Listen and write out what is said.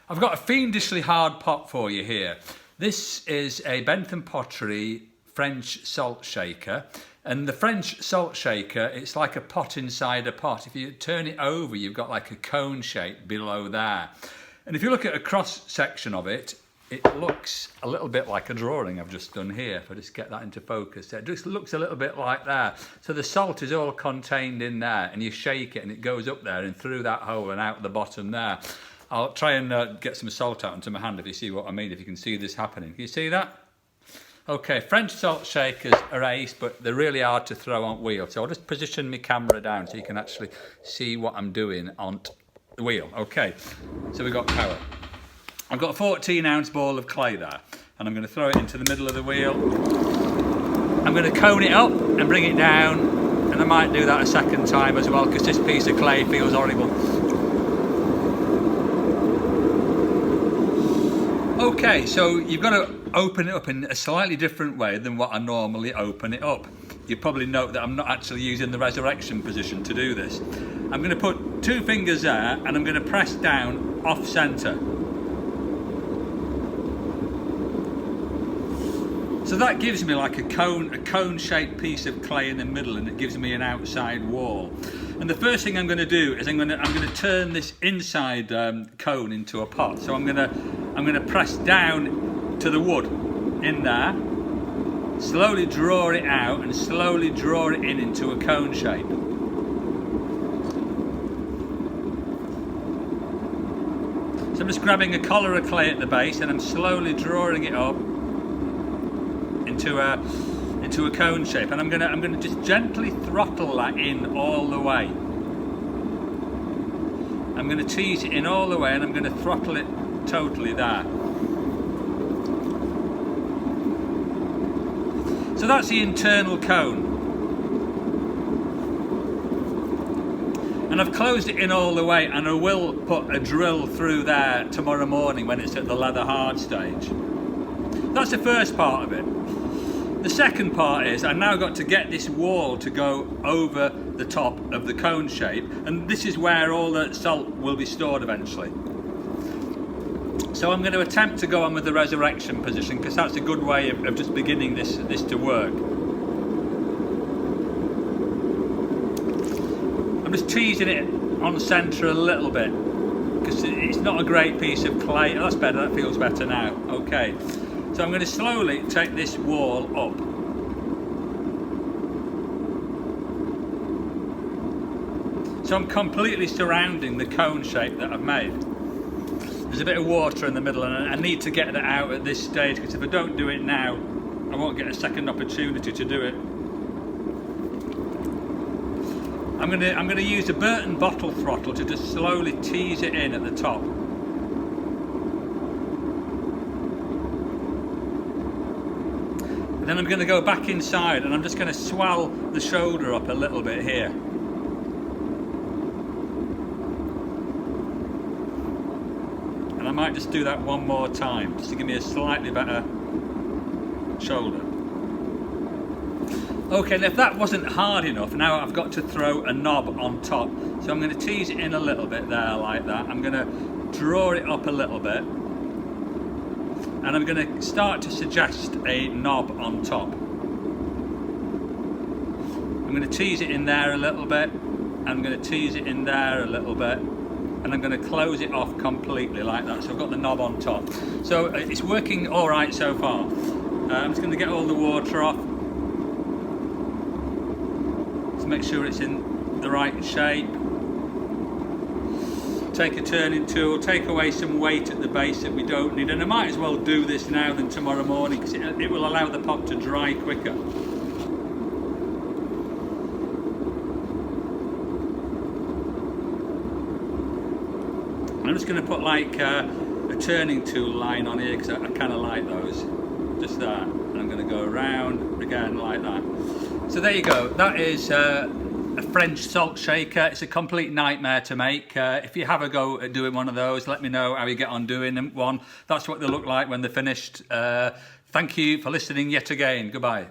I've got a fiendishly hard pot for you here. This is a Bentham Pottery French salt shaker. And the French salt shaker, it's like a pot inside a pot. If you turn it over, you've got like a cone shape below there. And if you look at a cross section of it, it looks a little bit like a drawing I've just done here. If I just get that into focus, it just looks a little bit like that. So the salt is all contained in there, and you shake it and it goes up there and through that hole and out the bottom there. I'll try and get some salt out into my hand if you see what I mean, if you can see this happening. Can you see that? Okay, French salt shakers are ace, but they're really hard to throw on wheel. So I'll just position my camera down so you can actually see what I'm doing on the wheel. Okay, so we've got power. I've got a 14-ounce ball of clay there, and I'm going to throw it into the middle of the wheel. I'm going to cone it up and bring it down, and I might do that a second time as well, because this piece of clay feels horrible. Okay, so you've got to open it up in a slightly different way than what I normally open it up. You probably note that I'm not actually using the resurrection position to do this. I'm going to put 2 fingers there, and I'm going to press down off centre. So that gives me like a cone-shaped piece of clay in the middle, and it gives me an outside wall. And the first thing I'm going to do is I'm going to turn this inside cone into a pot. So I'm going to press down to the wood in there, slowly draw it out, and slowly draw it in into a cone shape. So I'm just grabbing a collar of clay at the base, and I'm slowly drawing it up into a cone shape, and I'm gonna just gently throttle that in all the way. I'm gonna tease it in all the way, and I'm gonna throttle it totally there. So that's the internal cone, and I've closed it in all the way, and I will put a drill through there tomorrow morning when it's at the leather hard stage. That's the first part of it. The second part is I've now got to get this wall to go over the top of the cone shape, and this is where all the salt will be stored eventually. So I'm going to attempt to go on with the resurrection position, because that's a good way of just beginning this to work. I'm just teasing it on centre a little bit, because it's not a great piece of clay. Oh, that's better, that feels better now. Okay. So I'm going to slowly take this wall up. So I'm completely surrounding the cone shape that I've made. There's a bit of water in the middle, and I need to get that out at this stage, because if I don't do it now, I won't get a second opportunity to do it. I'm going to use a Burton bottle throttle to just slowly tease it in at the top. Then I'm going to go back inside, and I'm just going to swell the shoulder up a little bit here. And I might just do that one more time, just to give me a slightly better shoulder. Okay, and if that wasn't hard enough, now I've got to throw a knob on top. So I'm going to tease it in a little bit there like that. I'm going to draw it up a little bit. And I'm going to start to suggest a knob on top. I'm going to tease it in there a little bit. I'm going to tease it in there a little bit. And I'm going to close it off completely like that. So I've got the knob on top. So it's working all right so far. I'm just going to get all the water off, to make sure it's in the right shape. Take a turning tool, take away some weight at the base that we don't need, and I might as well do this now than tomorrow morning, because it will allow the pot to dry quicker. I'm just going to put like a turning tool line on here, because I kind of like those, just that, and I'm going to go around again like that. So there you go, that is a French salt shaker. It's a complete nightmare to make. If you have a go at doing one of those, let me know how you get on doing one. That's what they look like when they're finished. Thank you for listening yet again. Goodbye.